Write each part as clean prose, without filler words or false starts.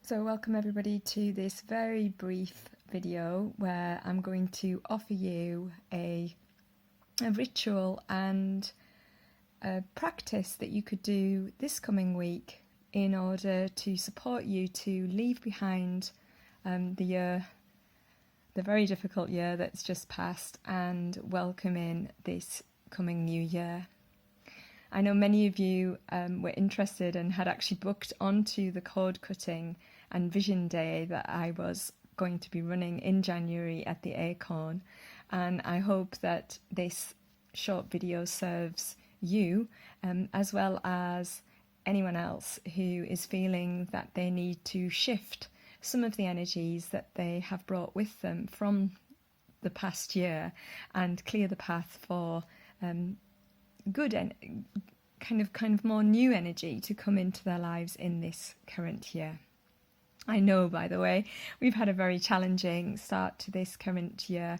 So welcome everybody to this very brief video where I'm going to offer you a ritual and a practice that you could do this coming week in order to support you to leave behind the very difficult year that's just passed and welcome in this coming new year. I know many of you were interested and had actually booked onto the cord cutting and vision day that I was going to be running in January at the Acorn, and I hope that this short video serves you as well as anyone else who is feeling that they need to shift some of the energies that they have brought with them from the past year and clear the path for good and kind of more new energy to come into their lives in this current year. I know, by the way, we've had a very challenging start to this current year,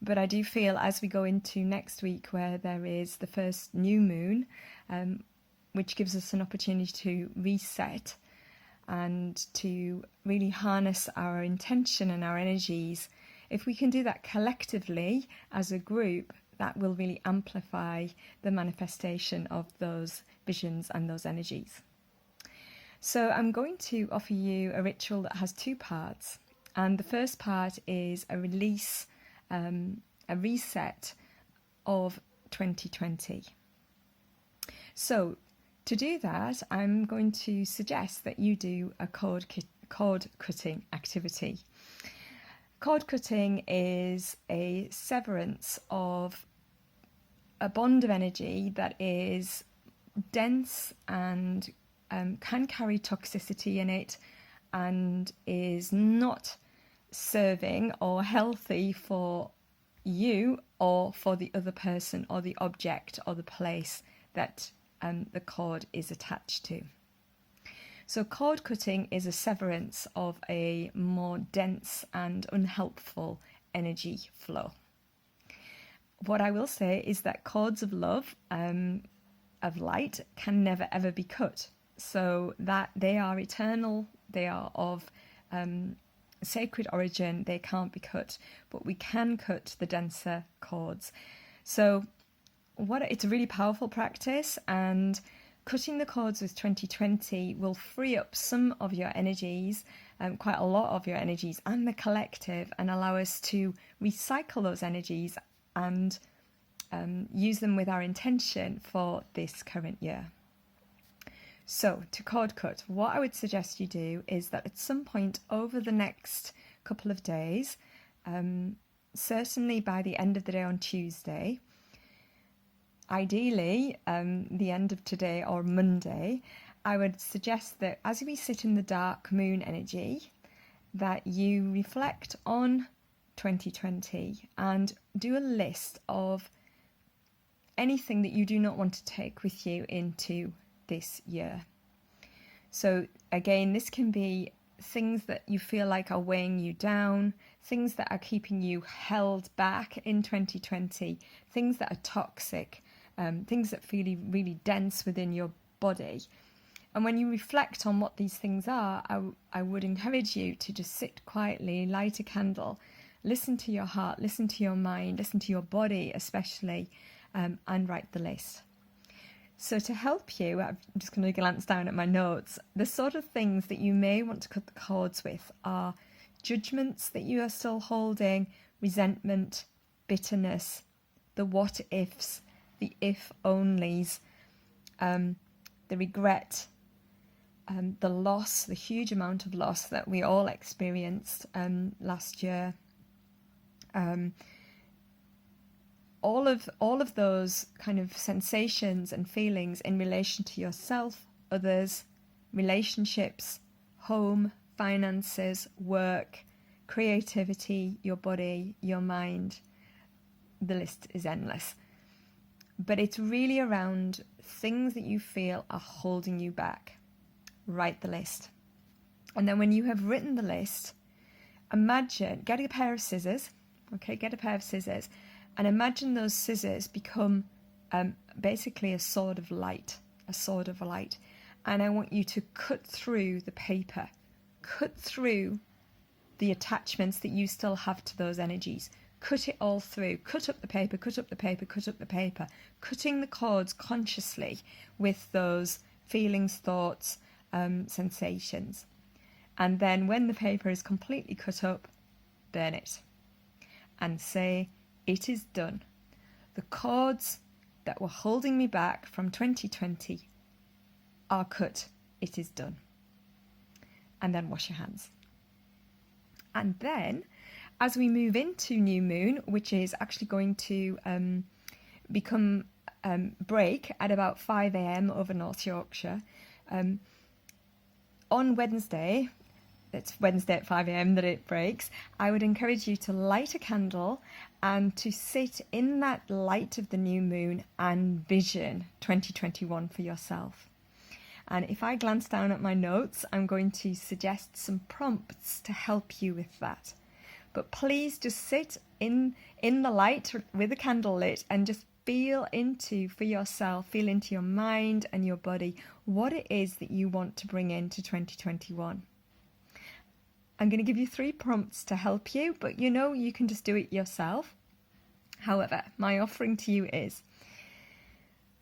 but I do feel as we go into next week where there is the first new moon, which gives us an opportunity to reset and to really harness our intention and our energies. If we can do that collectively as a group, that will really amplify the manifestation of those visions and those energies. So I'm going to offer you a ritual that has two parts. And the first part is a release, a reset of 2020. So to do that, I'm going to suggest that you do a cord cutting activity. Cord cutting is a severance of a bond of energy that is dense and can carry toxicity in it and is not serving or healthy for you or for the other person or the object or the place that the cord is attached to. So cord cutting is a severance of a more dense and unhelpful energy flow. What I will say is that cords of love, of light, can never ever be cut. So that they are eternal, they are of sacred origin, they can't be cut, but we can cut the denser cords. So it's a really powerful practice, and cutting the cords with 2020 will free up some of your energies, quite a lot of your energies and the collective, and allow us to recycle those energies and use them with our intention for this current year. So to cord cut, what I would suggest you do is that at some point over the next couple of days, certainly by the end of the day on Tuesday, ideally the end of today or Monday, I would suggest that as we sit in the dark moon energy, that you reflect on 2020 and do a list of anything that you do not want to take with you into this year. So again, this can be things that you feel like are weighing you down, things that are keeping you held back in 2020, things that are toxic, things that feel really dense within your body. And when you reflect on what these things are, I would encourage you to just sit quietly, light a candle, listen to your heart, listen to your mind, listen to your body especially, and write the list. So to help you, I'm just going to glance down at my notes. The sort of things that you may want to cut the cords with are judgments that you are still holding, resentment, bitterness, the what ifs, the if onlys, the regret, the loss, the huge amount of loss that we all experienced last year. All of those kind of sensations and feelings in relation to yourself, others, relationships, home, finances, work, creativity, your body, your mind. The list is endless. But it's really around things that you feel are holding you back. Write the list. And then when you have written the list, imagine, get a pair of scissors, and imagine those scissors become basically a sword of light, and I want you to cut through the paper, cut through the attachments that you still have to those energies. Cut it all through. Cut up the paper, cut up the paper, cut up the paper. Cutting the cords consciously with those feelings, thoughts, sensations. And then when the paper is completely cut up, burn it. And say, it is done. The cords that were holding me back from 2020 are cut. It is done. And then wash your hands. And then, as we move into new moon, which is actually going to break at about 5 a.m. over North Yorkshire, on Wednesday, it's Wednesday at 5 a.m. that it breaks, I would encourage you to light a candle and to sit in that light of the new moon and vision 2021 for yourself. And if I glance down at my notes, I'm going to suggest some prompts to help you with that. But please just sit in the light with a candle lit and just feel into, for yourself, feel into your mind and your body, what it is that you want to bring into 2021. I'm going to give you 3 prompts to help you, but you can just do it yourself. However, my offering to you is,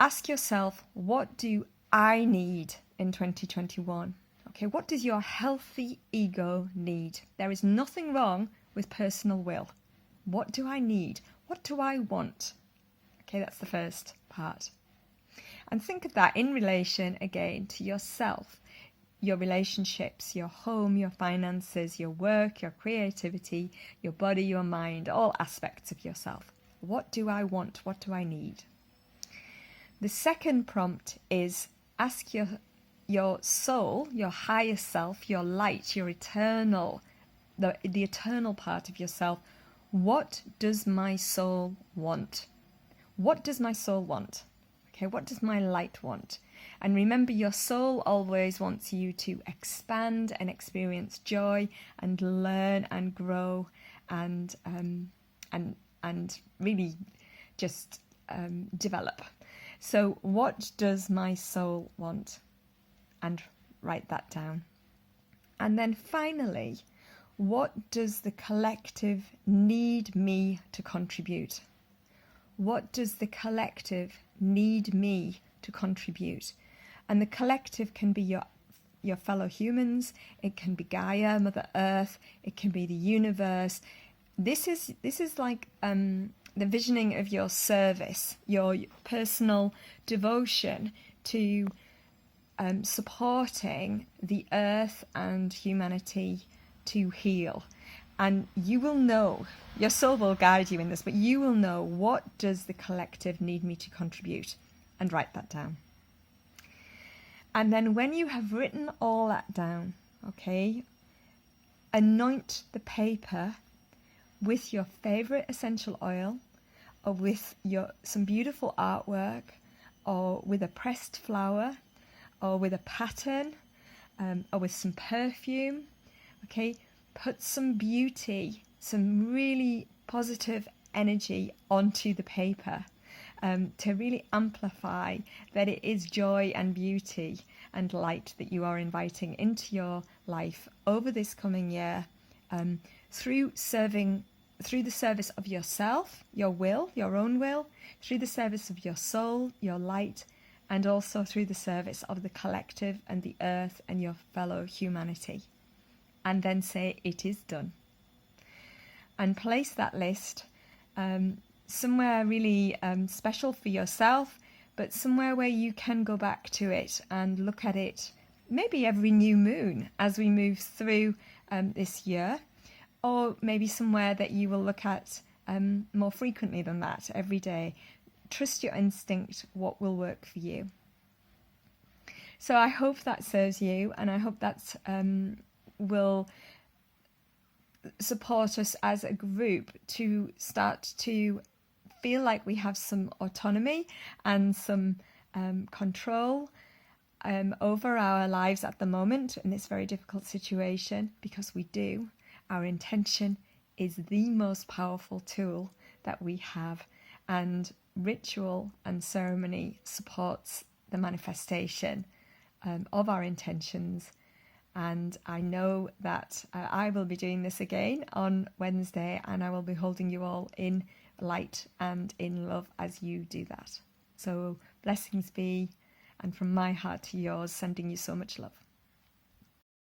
ask yourself, what do I need in 2021? Okay, what does your healthy ego need? There is nothing wrong with personal will. What do I need? What do I want? Okay, that's the first part. And think of that in relation again to yourself, your relationships, your home, your finances, your work, your creativity, your body, your mind, all aspects of yourself. What do I want? What do I need? The second prompt is, ask your soul, your higher self, your light, your eternal, the eternal part of yourself. What does my soul want? What does my soul want? Okay, what does my light want? And remember, your soul always wants you to expand and experience joy and learn and grow and really just develop. So what does my soul want? And write that down. And then finally, what does the collective need me to contribute? What does the collective need me to contribute? And the collective can be your fellow humans, it can be Gaia, Mother Earth, it can be the universe. This is like the visioning of your service, your personal devotion to supporting the earth and humanity to heal. And you will know, your soul will guide you in this, but you will know, what does the collective need me to contribute? And write that down. And then when you have written all that down, okay, anoint the paper with your favorite essential oil, or with some beautiful artwork, or with a pressed flower, or with a pattern, or with some perfume. Okay, put some beauty, some really positive energy onto the paper, to really amplify that it is joy and beauty and light that you are inviting into your life over this coming year, through the service of yourself, your will, your own will, through the service of your soul, your light, and also through the service of the collective and the earth and your fellow humanity. And then say, it is done. And place that list somewhere really special for yourself, but somewhere where you can go back to it and look at it maybe every new moon as we move through this year, or maybe somewhere that you will look at more frequently than that, every day. Trust your instinct, what will work for you. So I hope that serves you, and I hope that will support us as a group to start to feel like we have some autonomy and some control over our lives at the moment in this very difficult situation, because we do. Our intention is the most powerful tool that we have, and ritual and ceremony supports the manifestation of our intentions. And I know that I will be doing this again on Wednesday, and I will be holding you all in light and in love as you do that. So blessings be, and from my heart to yours, sending you so much love.